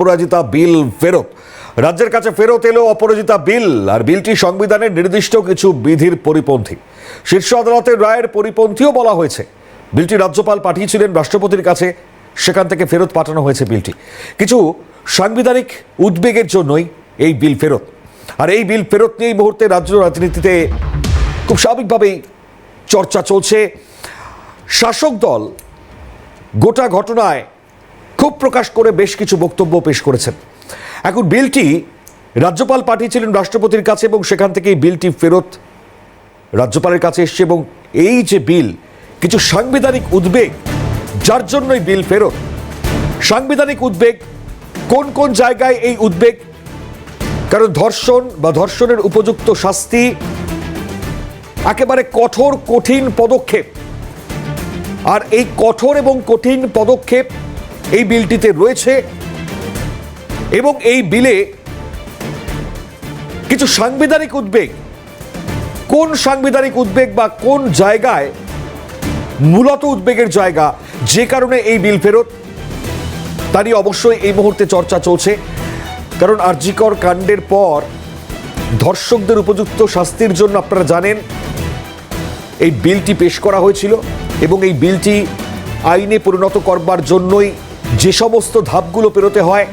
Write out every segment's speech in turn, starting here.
অপরাজিতা বিল ফেরত। রাজ্যের কাছে ফেরত এলো অপরাজিতা বিল, আর বিলটি সংবিধানের নির্দিষ্ট কিছু বিধির পরিপন্থী। শীর্ষ আদালতের রায়ের পরিপন্থীও বলা হয়েছে। বিলটি রাজ্যপাল পাঠিয়েছিলেন রাষ্ট্রপতির কাছে, সেখান থেকে ফেরত পাঠানো হয়েছে বিলটি। কিছু সাংবিধানিক উদ্বেগের জন্যই এই বিল ফেরত। আর এই বিল ফেরত নিয়ে এই মুহূর্তে রাজ্য রাজনীতিতে খুব স্বাভাবিকভাবেই চর্চা চলছে। শাসক দল গোটা ঘটনায় খুব প্রকাশ করে বেশ কিছু বক্তব্য পেশ করেছেন। এখন বিলটি রাজ্যপাল পাঠিয়েছিলেন রাষ্ট্রপতির কাছে এবং সেখান থেকে এই বিলটি ফেরত রাজ্যপালের কাছে এসছে। এবং এই যে বিল, কিছু সাংবিধানিক উদ্বেগ যার জন্যই বিল ফেরত। সাংবিধানিক উদ্বেগ কোন কোন জায়গায় এই উদ্বেগ? কারণ ধর্ষণ বা ধর্ষণের উপযুক্ত শাস্তি একেবারে কঠোর কঠিন পদক্ষেপ, আর এই কঠোর এবং কঠিন পদক্ষেপ এই বিলটিতে রয়েছে। এবং এই বিলে কিছু সাংবিধানিক উদ্বেগ, কোন সাংবিধানিক উদ্বেগ বা কোন জায়গায় মূলত উদ্বেগের জায়গা, যে কারণে এই বিল ফেরত, তারই অবশ্যই এই মুহূর্তে চর্চা চলছে। কারণ আর.জি. কর কাণ্ডের পর ধর্ষকদের উপযুক্ত শাস্তির জন্য আপনারা জানেন এই বিলটি পেশ করা হয়েছিল এবং এই বিলটি আইনে পরিণত করবার জন্যই যে সমস্ত ধাপগুলো পেরোতে হয়,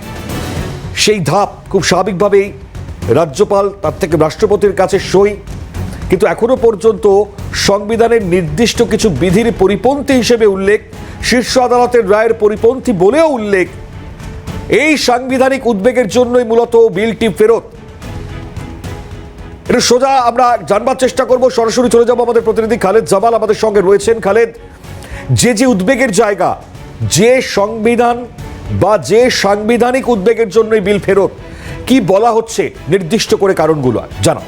সেই ধাপ খুব স্বাভাবিকভাবেই রাজ্যপাল তার থেকে রাষ্ট্রপতির কাছে সই। কিন্তু এখনো পর্যন্ত সংবিধানের নির্দিষ্ট কিছু বিধির পরিপন্থী হিসেবে উল্লেখ, শীর্ষ আদালতের রায়ের পরিপন্থী বলেও উল্লেখ। এই সাংবিধানিক উদ্বেগের জন্যই মূলত বিলটি ফেরত। এটা সোজা আমরা জানবার চেষ্টা করব। সরাসরি চলে যাব, আমাদের প্রতিনিধি খালেদ জামাল আমাদের সঙ্গে রয়েছেন। খালেদ, যে উদ্বেগের জায়গা, যে সংবিধান বা যে সাংবিধানিক উদ্বেগের জন্য বিল ফেরত, কি বলা হচ্ছে নির্দিষ্ট করে কারণগুলো জানাও।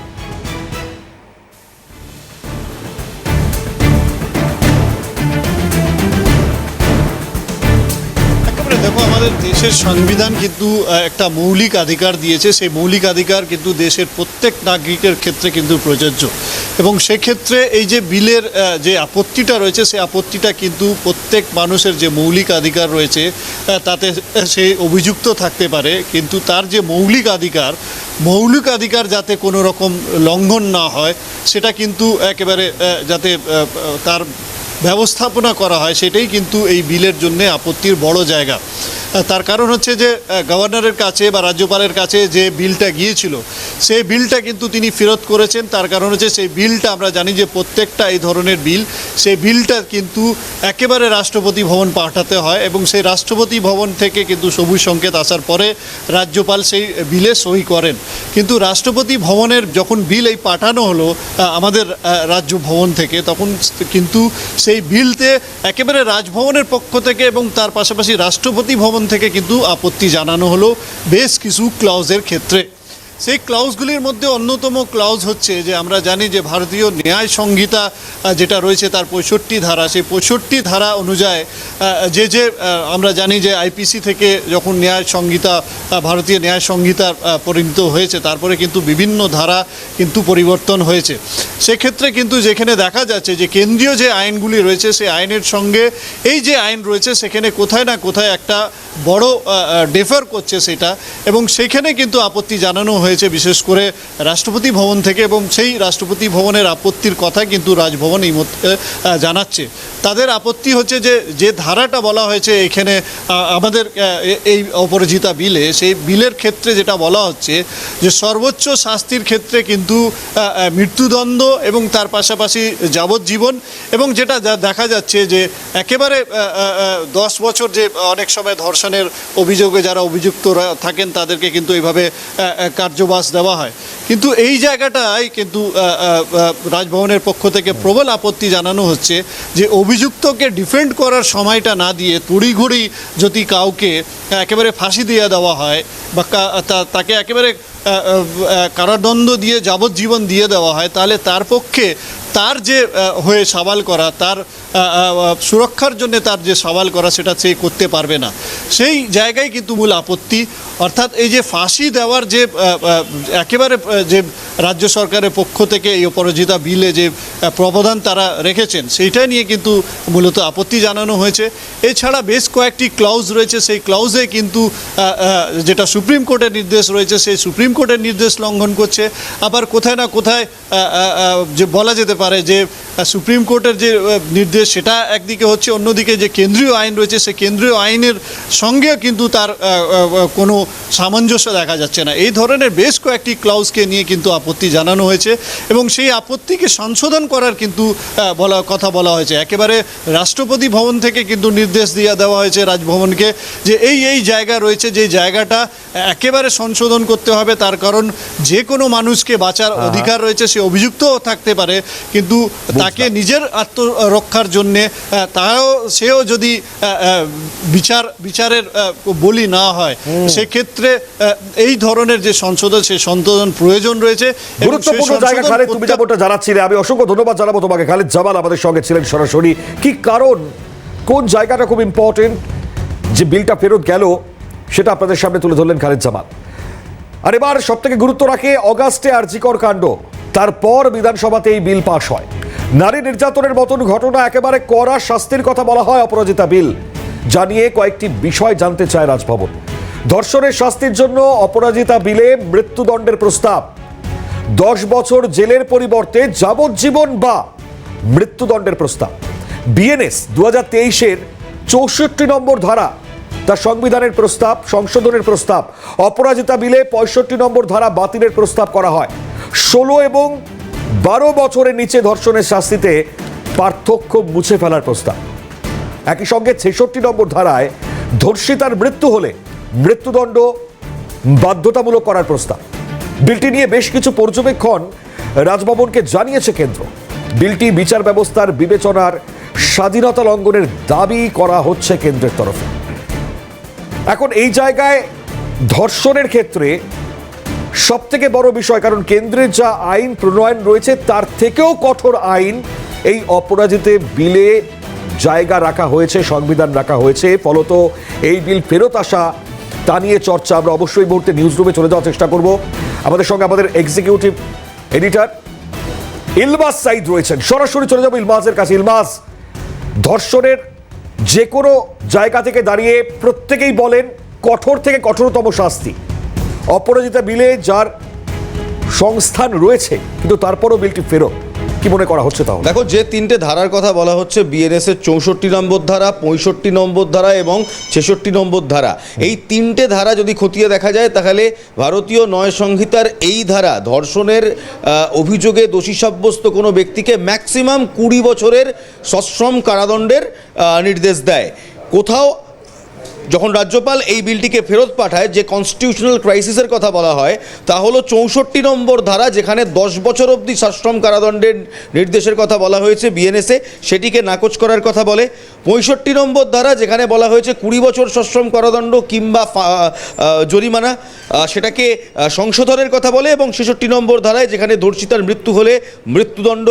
দেখো, আমাদের দেশের সংবিধান কিন্তু একটা মৌলিক অধিকার দিয়েছে। সেই মৌলিক অধিকার কিন্তু দেশের প্রত্যেক নাগরিকের ক্ষেত্রে কিন্তু প্রযোজ্য। এবং সেক্ষেত্রে এই যে বিলের যে আপত্তিটা রয়েছে, সেই আপত্তিটা কিন্তু প্রত্যেক মানুষের যে মৌলিক অধিকার রয়েছে তাতে সে অভিযুক্ত থাকতে পারে, কিন্তু তার যে মৌলিক অধিকার যাতে কোনো রকম লঙ্ঘন না হয়, সেটা কিন্তু একেবারে যাতে তার ব্যবস্থাপনা করা হয়, সেটাই কিন্তু এই বিলের জন্য আপত্তির বড় জায়গা। তার কারণ হচ্ছে যে গভর্নরের কাছে বা রাজ্যপালের কাছে যে বিলটা গিয়েছিল, সেই বিলটা কিন্তু তিনি ফেরত করেছেন। তার কারণ হচ্ছে সেই বিলটা আমরা জানি যে প্রত্যেকটা এই ধরনের বিল, সেই বিলটা কিন্তু একেবারে রাষ্ট্রপতি ভবন পাঠাতে হয় এবং সেই রাষ্ট্রপতি ভবন থেকে কিন্তু সবুজ সংকেত আসার পরে রাজ্যপাল সেই বিলে সই করেন। কিন্তু রাষ্ট্রপতি ভবনের যখন বিল এই পাঠানো হলো আমাদের রাজ্য ভবন থেকে, তখন কিন্তু সেই বিলতে একেবারে রাজভবনের পক্ষ থেকে এবং তার পাশাপাশি রাষ্ট্রপতি ভবন থেকে কিন্তু আপত্তি জানানো হলো বেশ কিছু ক্লাউজের ক্ষেত্রে। সেই ক্লাউজগুলির মধ্যে অন্যতম ক্লাউজ হচ্ছে যে আমরা জানি যে ভারতীয় ন্যায় সংহিতা যেটা রয়েছে তার 65 ধারা, সেই 65 ধারা অনুযায়ী যে আমরা জানি যে আইপিসি থেকে যখন ন্যায় সংহিতা ভারতীয় ন্যায় সংহিতার পরিণত হয়েছে, তারপরে কিন্তু বিভিন্ন ধারা কিন্তু পরিবর্তন হয়েছে। সেক্ষেত্রে কিন্তু যেখানে দেখা যাচ্ছে যে কেন্দ্রীয় যে আইনগুলি রয়েছে, সেই আইনের সঙ্গে এই যে আইন রয়েছে সেখানে কোথায় না কোথায় একটা বড় ডিফার করছে সেটা, এবং সেখানে কিন্তু আপত্তি জানানো হয়েছে বিশেষ করে রাষ্ট্রপতি ভবন থেকে। এবং সেই রাষ্ট্রপতি ভবনের আপত্তির কথা কিন্তু রাজভবন এই মধ্যে জানাচ্ছে। তাদের আপত্তি হচ্ছে যে ধারাটা বলা হয়েছে এখানে আমাদের এই অপরাজিতা বিলে, সেই বিলের ক্ষেত্রে যেটা বলা হচ্ছে যে সর্বোচ্চ শাস্তির ক্ষেত্রে কিন্তু মৃত্যুদণ্ড এবং তার পাশাপাশি যাবজ্জীবন, এবং যেটা দেখা যাচ্ছে যে একেবারে 10 বছর যে অনেক সময় ধর্ষণের অভিযোগে যারা অভিযুক্ত থাকেন তাদেরকে কিন্তু এইভাবে কার্যবাস দেওয়া হয়। কিন্তু এই জায়গাটায় কিন্তু রাজভবনের পক্ষ থেকে প্রবল আপত্তি জানানো হচ্ছে যে অভিযুক্তকে ডিফেন্ড করার সময়টা না দিয়ে তড়িঘড়ি যদি কাউকে একেবারে ফাঁসি দিয়ে দেওয়া হয় বা তাকে একেবারে কারাদণ্ড দিয়ে যাবজ্জীবন দিয়ে দেওয়া হয়, তাহলে তার পক্ষে তার যে হয়ে সওয়াল করা, তার সুরক্ষার জন্য তার যে সওয়াল করা সেটা সে করতে পারবে না, সেই জায়গায় কিন্তু মূল আপত্তি। অর্থাৎ এই যে ফাঁসি দেওয়ার যে একেবারে যে রাজ্য সরকারের পক্ষ থেকে এই অপরাজিতা বিলে যে প্রবধান তারা রেখেছেন সেইটা নিয়ে কিন্তু মূলত আপত্তি জানানো হয়েছে। এছাড়া বেশ কয়েকটি ক্লাউজ রয়েছে, সেই ক্লাউজে কিন্তু যেটা সুপ্রিম কোর্টের নির্দেশ রয়েছে সেই সুপ্রিম কোর্টের নির্দেশ লঙ্ঘন করছে। আবার কোথায় না কোথায় যে বলা যেতে পারে যে সুপ্রিম কোর্টের যে নির্দেশ সেটা একদিকে হচ্ছে, অন্যদিকে যে কেন্দ্রীয় আইন রয়েছে সেই কেন্দ্রীয় আইনের সঙ্গে কিন্তু তার কোনো সামঞ্জস্য দেখা যাচ্ছে না। এই ধরনের বেশ কয়েকটি ক্লাউজকে নিয়ে কিন্তু আপত্তি জানানো হয়েছে এবং সেই আপত্তিকে সংশোধন করার কিন্তু কথা বলা হয়েছে। একেবারে রাষ্ট্রপতি ভবন থেকে কিন্তু নির্দেশ দেওয়া হয়েছে রাজভবনকে যে এই জায়গা রয়েছে যে জায়গাটা একেবারে সংশোধন করতে হবে, তার কারণ যে কোনো মানুষকে বাঁচার অধিকার রয়েছে, সে অভিযুক্তও থাকতে পারে, কিন্তু তাকে নিজের আত্মরক্ষার জন্যে সেও যদি বিচারের বলি না হয়, সেক্ষেত্রে এই ধরনের যে সংশোধন সেই সংশোধন প্রয়োজন রয়েছে। গুরুত্বপূর্ণ জায়গা খালেদ, তুমি যেমনটা জানাচ্ছিলে, আমি অসংখ্য ধন্যবাদ জানাবো তোমাকে। খালেদ জামাল আমাদের সঙ্গে ছিলেন সরাসরি। কি কারণ, কোন জায়গাটা খুব ইম্পর্টেন্ট যে বিলটা ফেরত গেল সেটা আপনাদের সামনে তুলে ধরলেন খালেদ জামাল। আর এবার সব থেকে গুরুত্ব রাখে অগাস্টে আরজিকর কাণ্ড, তারপর বিধানসভাতে এই বিল পাশ হয়। নারী নির্যাতনের মতন ঘটনা একেবারে কড়া শাস্তির কথা বলা হয় অপরাজিতা বিল, জানিয়ে কয়েকটি বিষয় জানতে চায় রাজভবন। ধর্ষণের শাস্তির জন্য অপরাজিতা বিলে মৃত্যুদণ্ডের প্রস্তাব, 10 বছর জেলের পরিবর্তে যাবজ্জীবন বা মৃত্যুদণ্ডের প্রস্তাব। বিএনএস 2023-এর 64 নম্বর ধারা তার সংবিধানের প্রস্তাব, সংশোধনের প্রস্তাব। অপরাজিতা বিলে 65 নম্বর ধারা বাতিলের প্রস্তাব করা হয়। 16 এবং 12 বছরের নিচে ধর্ষণের শাস্তিতে পার্থক্য মুছে ফেলার প্রস্তাব। একই সঙ্গে 66 নম্বর ধারায় ধর্ষিতার মৃত্যু হলে মৃত্যুদণ্ড বাধ্যতামূলক করার প্রস্তাব। বিলটি নিয়ে বেশ কিছু পর্যবেক্ষণ রাজভবনকে জানিয়েছে কেন্দ্র। বিলটি বিচার ব্যবস্থার বিবেচনার স্বাধীনতা লঙ্ঘনের দাবি করা হচ্ছে কেন্দ্রের তরফে। এখন এই জায়গায় ধর্ষণের ক্ষেত্রে সব থেকে বড় বিষয়, কারণ কেন্দ্রের যা আইন প্রণয়ন রয়েছে তার থেকেও কঠোর আইন এই অপরাজিতা বিলে জায়গা রাখা হয়েছে, সংবিধান রাখা হয়েছে। ফলত এই বিল ফেরত আসা তা নিয়ে চর্চা। আমরা অবশ্যই মুহূর্তে নিউজ রুমে চলে যাওয়ার চেষ্টা করব। আমাদের সঙ্গে আমাদের এক্সিকিউটিভ এডিটর ইলমাস সাইদ রয়েছেন, সরাসরি চলে যাবো ইলমাসের কাছে। ইলমাস, ধর্ষণের যে কোনো জায়গা থেকে দাঁড়িয়ে প্রত্যেকেই বলেন কঠোর থেকে কঠোরতম শাস্তি। অপরাজিতা বিলে যার সংস্থান রয়েছে, কিন্তু তারপরও বিলটি ফেরত, কি মনে করা হচ্ছে তাহলে? দেখো, যে তিনটে ধারার কথা বলা হচ্ছে, বিএনএস এর 64 নম্বর ধারা, 65 নম্বর ধারা এবং 66 নম্বর ধারা, এই তিনটে ধারা যদি খতিয়ে দেখা যায় তাহলে ভারতীয় ন্যায় সংহিতার এই ধারা ধর্ষণের অভিযোগে দোষী সাব্যস্ত কোনো ব্যক্তিকে ম্যাক্সিমাম 20 বছরের সশ্রম কারাদণ্ডের নির্দেশ দেয়। কোথাও যখন রাজ্যপাল এই বিলটিকে ফেরত পাঠায়, যে কনস্টিটিউশনাল ক্রাইসিসের কথা বলা হয় তা হলো 64 নম্বর ধারা, যেখানে 10 বছর অবধি সশ্রম কারাদণ্ডের নির্দেশের কথা বলা হয়েছে বিএনএসে, সেটিকে নাকচ করার কথা বলে। 65 নম্বর ধারা, যেখানে বলা হয়েছে 20 বছর সশ্রম কারাদণ্ড কিংবা জরিমানা, সেটাকে সংশোধনের কথা বলে। এবং 66 নম্বর ধারায়, যেখানে ধর্ষিতার মৃত্যু হলে মৃত্যুদণ্ড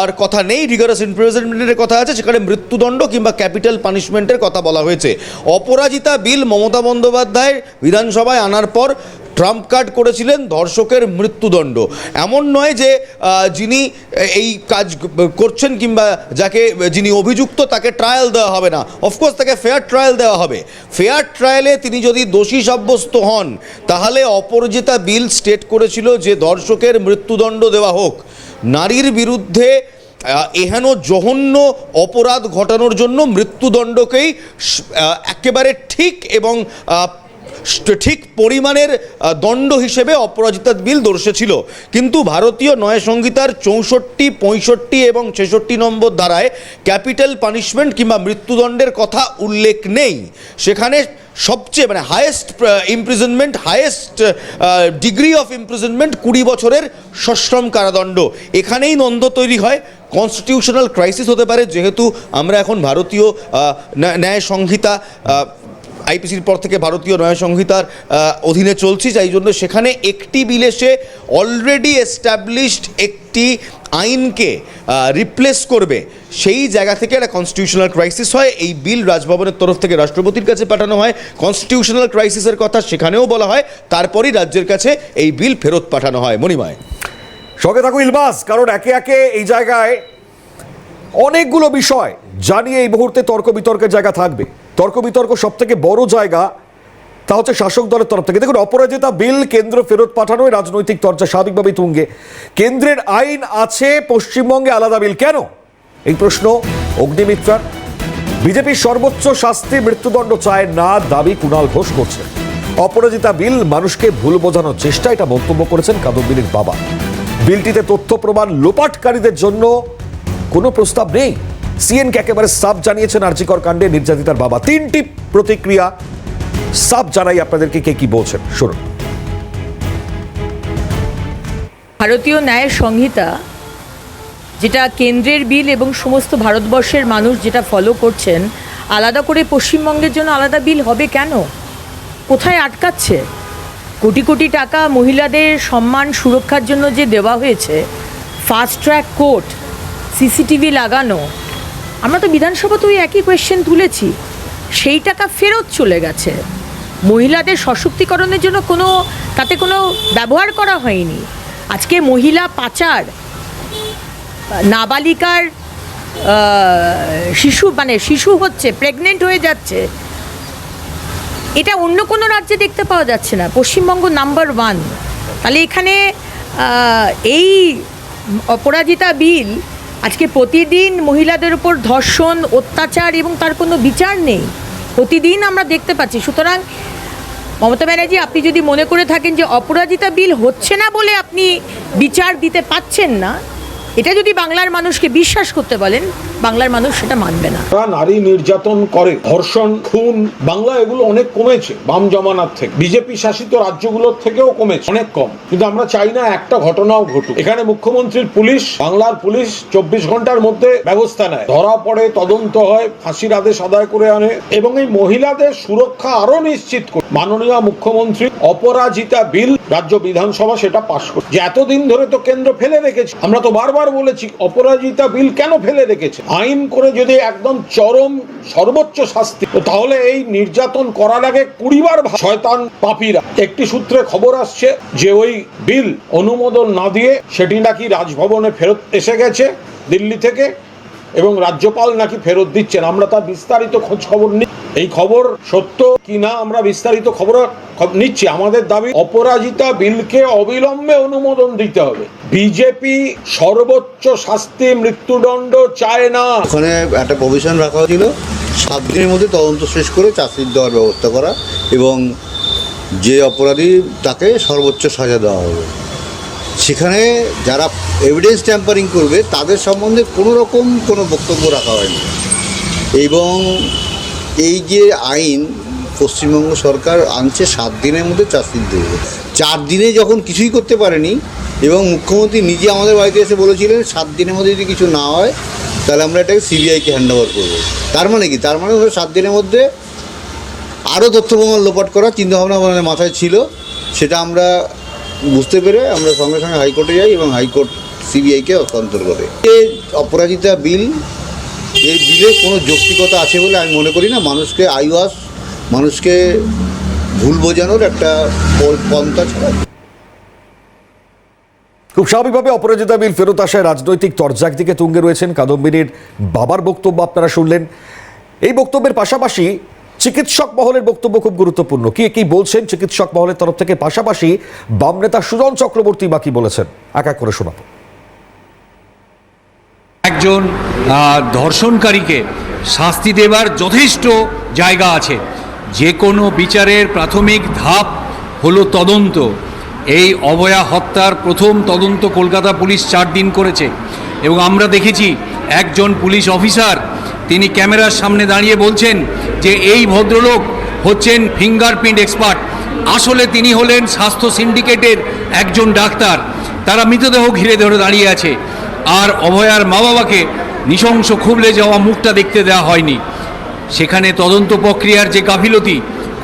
আর কথা নেই, রিগারাস ইমপ্রিজনমেন্টের কথা আছে, সেখানে মৃত্যুদণ্ড কিংবা ক্যাপিটাল পানিশমেন্টের কথা বলা হয়েছে। অপরাজিতা বিল মমতা বন্দ্যোপাধ্যায় বিধানসভায় আনার পর ট্রাম্প কার্ড করেছিলেন ধর্ষকের মৃত্যুদণ্ড। এমন নয় যে যিনি এই কাজ করছেন কিংবা যিনি অভিযুক্ত তাকে ট্রায়াল দেওয়া হবে না, অফকোর্স তাকে ফেয়ার ট্রায়াল দেওয়া হবে। ফেয়ার ট্রায়ালে তিনি যদি দোষী সাব্যস্ত হন তাহলে অপরাজিতা বিল স্টেট করেছিল যে ধর্ষকের মৃত্যুদণ্ড দেওয়া হোক। নারীর বিরুদ্ধে এহেন জঘন্য অপরাধ ঘটানোর জন্য মৃত্যুদণ্ডকেই একেবারে ঠিক এবং ঠিক পরিমাণের দণ্ড হিসেবে অপরাজিতা বিল দর্শেছিল। কিন্তু ভারতীয় ন্যায় সংহিতার 64, 65 এবং 66 নম্বর ধারায় ক্যাপিটাল পানিশমেন্ট কিংবা মৃত্যুদণ্ডের কথা উল্লেখ নেই। সেখানে সবচেয়ে highest imprisonment, highest degree of imprisonment 20 বছরের সশ্রম কারাদণ্ড। এখানেই দ্বন্দ্ব তৈরি হয়। কনস্টিটিউশনাল ক্রাইসিস হতে পারে, যেহেতু আমরা এখন ভারতীয় ন্যায় সংহিতা আইপিসির পর থেকে ভারতীয় ন্যায় সংহিতার অধীনে চলছি, যাই জন্য সেখানে একটি বিলে সে অলরেডি এস্টাবলিশড একটি আইনকে রিপ্লেস করবে, সেই জায়গা থেকে একটা কনস্টিটিউশনাল ক্রাইসিস হয়। এই বিল রাজভবনের তরফ থেকে রাষ্ট্রপতির কাছে পাঠানো হয়, কনস্টিটিউশনাল ক্রাইসিসের কথা সেখানেও বলা হয়, তারপরই রাজ্যের কাছে এই বিল ফেরত পাঠানো হয়। মণিময়, সঙ্গে থাকো ইলবাস, কারণ একে একে এই জায়গায় অনেকগুলো বিষয় জানিয়ে এই মুহূর্তে তর্ক বিতর্কের জায়গা থাকবে। তর্ক বিতর্ক সব থেকে বড় জায়গা তা হচ্ছে শাসক দলের তরফ থেকে। দেখুন, অপরাজিতা বিল কেন্দ্র ফেরত পাঠানোয় রাজনৈতিক চর্চা স্বাভাবিকভাবেই তুঙ্গে। কেন্দ্রের আইন আছে, পশ্চিমবঙ্গে আলাদা বিল কেন, এই প্রশ্ন অগ্নিমিত্রার। বিজেপির সর্বোচ্চ শাস্তি মৃত্যুদণ্ড চায় না দাবি কুণাল ঘোষ করছেন। অপরাজিতা বিল মানুষকে ভুল বোঝানোর চেষ্টা, এটা মন্তব্য করেছেন কাদম্বিনীর বাবা। বিলটিতে তথ্য প্রমাণ লোপাটকারীদের জন্য কোনো প্রস্তাব নেই। সিএনকে একেবারে সাফ জানিয়েছেন আরজিকর কাণ্ডে নির্যাতিতার বাবা। তিনটি প্রতিক্রিয়া সাফ জানাই আপনাদেরকে, কে কি বলছেন শুনুন। ভারতীয় ন্যায় সংহিতা, যেটা কেন্দ্রের বিল এবং সমস্ত ভারতবর্ষের মানুষ যেটা ফলো করছেন, আলাদা করে পশ্চিমবঙ্গের জন্য আলাদা বিল হবে কেন? কোথায় আটকাচ্ছে? কোটি কোটি টাকা মহিলাদের সম্মান সুরক্ষার জন্য যে দেওয়া হয়েছে, ফাস্ট ট্র্যাক কোর্ট, সিসিটিভি লাগানো, আমরা তো বিধানসভাতে ওই একই কোয়েশ্চেন তুলেছি। সেই টাকা ফেরত চলে গেছে। মহিলাদের সশক্তিকরণের জন্য তাতে কোনো ব্যবহার করা হয়নি। আজকে মহিলা পাচার, নাবালিকার শিশু হচ্ছে, প্রেগনেন্ট হয়ে যাচ্ছে, এটা অন্য কোনো রাজ্যে দেখতে পাওয়া যাচ্ছে না। পশ্চিমবঙ্গ নাম্বার 1। তাহলে এখানে এই অপরাজিতা বিল আজকে প্রতিদিন মহিলাদের উপর ধর্ষণ, অত্যাচার এবং তার কোনো বিচার নেই, প্রতিদিন আমরা দেখতে পাচ্ছি। সুতরাং মমতা ব্যানার্জি, আপনি যদি মনে করে থাকেন যে অপরাজিতা বিল হচ্ছে না বলে আপনি বিচার দিতে পাচ্ছেন না, এটা যদি বাংলার মানুষকে বিশ্বাস করতে বলেন, বাংলার মানুষ সেটা মানবে না। নারী নির্যাতন করে, ধর্ষণ, খুন, বাংলা এগুলো অনেক কমেছে বাম জমানার থেকে। বিজেপি শাসিত রাজ্যগুলোর থেকেও কমেছে, অনেক কম। কিন্তু আমরা চাই না একটা ঘটনাও ঘটুক। এখানে মুখ্যমন্ত্রীর পুলিশ, বাংলার পুলিশ 24 ঘন্টার মধ্যে ব্যবস্থা নেয়, ধরা পড়ে, তদন্ত হয়, ফাঁসির আদেশ আদায় করে আনে এবং এই মহিলাদের সুরক্ষা আরো নিশ্চিত করে মাননীয় মুখ্যমন্ত্রী অপরাজিতা বিল রাজ্য বিধানসভা সেটা পাশ করে। যে এতদিন ধরে তো কেন্দ্র ফেলে রেখেছে, আমরা তো বারবার বলেছি অপরাজিতা বিল কেন ফেলে রেখেছে। আইন করে যদি একদম চরম সর্বোচ্চ শাস্তি, তাহলে এই নির্যাতন করার আগে 20 বার শয়তান পাপীরা। একটি সূত্রে খবর আসছে যে ওই বিল অনুমোদন না দিয়ে সেটি নাকি রাজভবনে ফেরত এসে গেছে দিল্লি থেকে এবং রাজ্যপাল নাকি ফেরত দিচ্ছেন। আমরা তার বিস্তারিত খোঁজ খবর নিই, এই খবর সত্য কিনা আমরা বিস্তারিত খবর নিচ্ছি। আমাদের দাবি অপরাজিতা বিলকে অবিলম্বে অনুমোদন দিতে হবে। বিজেপি সর্বোচ্চ শাস্তি মৃত্যুদণ্ড চায় না। ওখানে একটা প্রভিশন রাখা হয়েছিল 7 দিনের মধ্যে তদন্ত শেষ করে চাকরি দেওয়ার ব্যবস্থা করা এবং যে অপরাধী তাকে সর্বোচ্চ সাজা দেওয়া হবে। সেখানে যারা এভিডেন্স ট্যাম্পারিং করবে তাদের সম্বন্ধে কোনো রকম কোনো বক্তব্য রাখা হয়নি। এবং এই যে আইন পশ্চিমবঙ্গ সরকার আনছে 7 দিনের মধ্যে চার্জশিট দেবে, 4 দিনে যখন কিছুই করতে পারেনি এবং মুখ্যমন্ত্রী নিজে আমাদের বাড়িতে এসে বলেছিলেন 7 দিনের মধ্যে যদি কিছু না হয় তাহলে আমরা এটাকে সিবিআইকে হ্যান্ডওভার করবো। তার মানে কি? তার মানে 7 দিনের মধ্যে আরও তথ্য প্রমাণ লোপাট করার চিন্তাভাবনা আমাদের মাথায় ছিল। সেটা আমরা বুঝতে পেরে আমরা সঙ্গে সঙ্গে হাইকোর্টে যাই এবং হাইকোর্ট সিবিআইকে হস্তান্তর করে। এই অপরাজিতা বিল, এই বিলের কোনো যৌক্তিকতা আছে বলে আমি মনে করি না। মানুষকে আইওয়াস, মানুষকে ভুল বোঝানোর একটা পন্থা ছাড়া। খুব স্বাভাবিকভাবে অপরাজিতা বিল ফেরত আসায় রাজনৈতিক তরজা একদিকে তুঙ্গে রয়েছেন। কাদম্বিনীর বাবার বক্তব্য আপনারা শুনলেন। এই বক্তব্যের পাশাপাশি চিকিৎসক মহলের বক্তব্য খুব গুরুত্বপূর্ণ। কি বলছেন চিকিৎসক মহলের তরফ থেকে, পাশাপাশি বাম নেতা সুজন চক্রবর্তী বা কি বলেছেন, এক এক করে শোনাবো। একজন ধর্ষণকারীকে শাস্তি দেবার যথেষ্ট জায়গা আছে। যে কোনো বিচারের প্রাথমিক ধাপ হলো তদন্ত। এই অভয়া হত্যার প্রথম তদন্ত কলকাতা পুলিশ 4 দিন করেছে এবং আমরা দেখেছি একজন পুলিশ অফিসার তিনি ক্যামেরার সামনে দাঁড়িয়ে বলছেন যে এই ভদ্রলোক হচ্ছেন ফিঙ্গারপ্রিন্ট এক্সপার্ট। আসলে তিনি হলেন স্বাস্থ্য সিন্ডিকেটের একজন ডাক্তার। তারা মৃতদেহ ঘিরে ধরে দাঁড়িয়ে আছে আর অভয়ার মা বাবাকে নৃশংস খুবলে যাওয়া মুখটা দেখতে দেওয়া হয়নি। সেখানে তদন্ত প্রক্রিয়ার যে গাফিলতি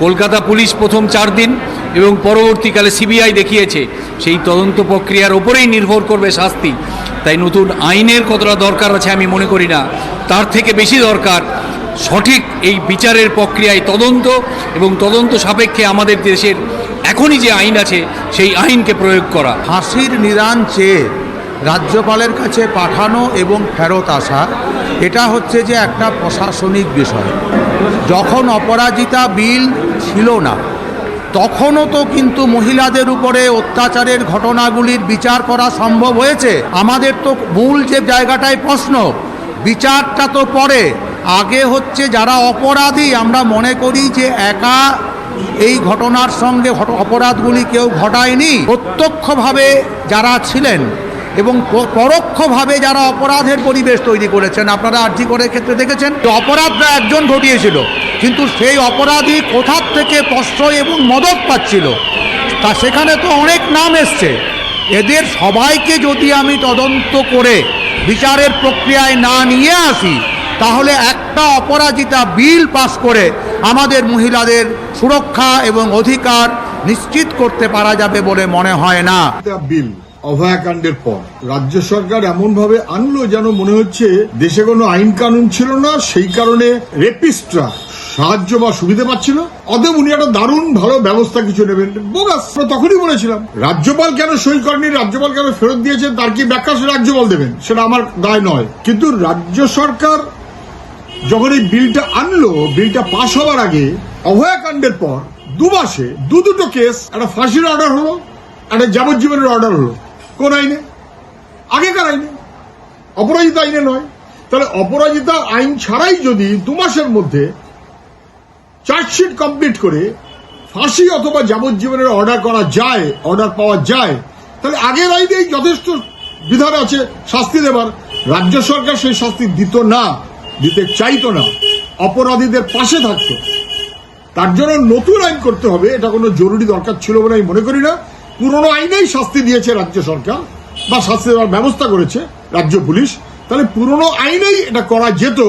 কলকাতা পুলিশ প্রথম 4 দিন এবং পরবর্তীকালে সিবিআই দেখিয়েছে, সেই তদন্ত প্রক্রিয়ার ওপরেই নির্ভর করবে শাস্তি। তাই নতুন আইনের কতটা দরকার আছে আমি মনে করি না, তার থেকে বেশি দরকার সঠিক এই বিচারের প্রক্রিয়ায় তদন্ত, এবং তদন্ত সাপেক্ষে আমাদের দেশের এখনই যে আইন আছে সেই আইনকে প্রয়োগ করা। ফাঁসির নিদান চেয়ে রাজ্যপালের কাছে পাঠানো এবং ফেরত আসা, এটা হচ্ছে যে একটা প্রশাসনিক বিষয়। যখন অপরাজিতা বিল ছিল না তখনও তো কিন্তু মহিলাদের উপরে অত্যাচারের ঘটনাগুলির বিচার করা সম্ভব হয়েছে। আমাদের তো মূল যে জায়গাটায় প্রশ্ন, বিচারটা তো পরে, আগে হচ্ছে যারা অপরাধী, আমরা মনে করি যে একা এই ঘটনার সঙ্গে অপরাধগুলি কেউ ঘটায়নি, প্রত্যক্ষভাবে যারা ছিলেন এবং পরোক্ষভাবে যারা অপরাধের পরিবেশ তৈরি করেছেন। আপনারা আর্জি করে ক্ষেত্রে দেখেছেন অপরাধটা একজন ঘটিয়েছিল, কিন্তু সেই অপরাধী কোথার থেকে প্রশ্রয় এবং মদত পাচ্ছিল তা সেখানে তো অনেক নাম এসছে। এদের সবাইকে যদি আমি তদন্ত করে বিচারের প্রক্রিয়ায় না নিয়ে আসি, তাহলে একটা অপরাজিতা বিল পাস করে আমাদের মহিলাদের সুরক্ষা এবং অধিকার নিশ্চিত করতে পারা যাবে বলে মনে হয় না। বিল অভয়াকাণ্ডের পর রাজ্য সরকার এমন ভাবে আনলো যেন মনে হচ্ছে দেশে কোনো আইন কানুন ছিল না, সেই কারণে রেপিস্টরা সাহায্য বা সুবিধা পাচ্ছিল। অতএব উনি একটা দারুণ ভালো ব্যবস্থা কিছু নেবেন, বোগাস। তখনই বলেছিলাম রাজ্যপাল কেন সই করেনি, রাজ্যপাল কেন ফেরত দিয়েছেন, তার কি ব্যাখ্যা সে রাজ্যপাল দেবেন, সেটা আমার দায় নয়। কিন্তু রাজ্য সরকার যখন এই বিলটা আনলো, বিলটা পাশ হওয়ার আগে অভয়াকাণ্ডের পর 2 মাসে দুটো কেস, একটা ফাঁসির অর্ডার হলো, একটা যাবজ্জীবনের অর্ডার হলো। কোন আইনে? আগেকার আইনে, অপরাজিতা আইনে নয়। তাহলে অপরাজিতা আইন ছাড়াই যদি 2 মাসের মধ্যে চার্জশিট কমপ্লিট করে ফাঁসি অথবা যাবজ্জীবনের অর্ডার করা যায়, অর্ডার পাওয়া যায়, তাহলে আগের আইনেই যথেষ্ট বিধান আছে শাস্তি দেবার। রাজ্য সরকার সেই শাস্তি দিত না, দিতে চাইতো না, অপরাধীদের পাশে থাকতো। তার জন্য নতুন আইন করতে হবে, এটা কোনো জরুরি দরকার ছিল বলে আমি মনে করি না। পুরনো আইনেই শাস্তি দিয়েছে রাজ্য সরকার বা শাস্তি দেওয়ার ব্যবস্থা করেছে রাজ্য পুলিশ, তাহলে পুরনো আইনেই এটা করা যেত।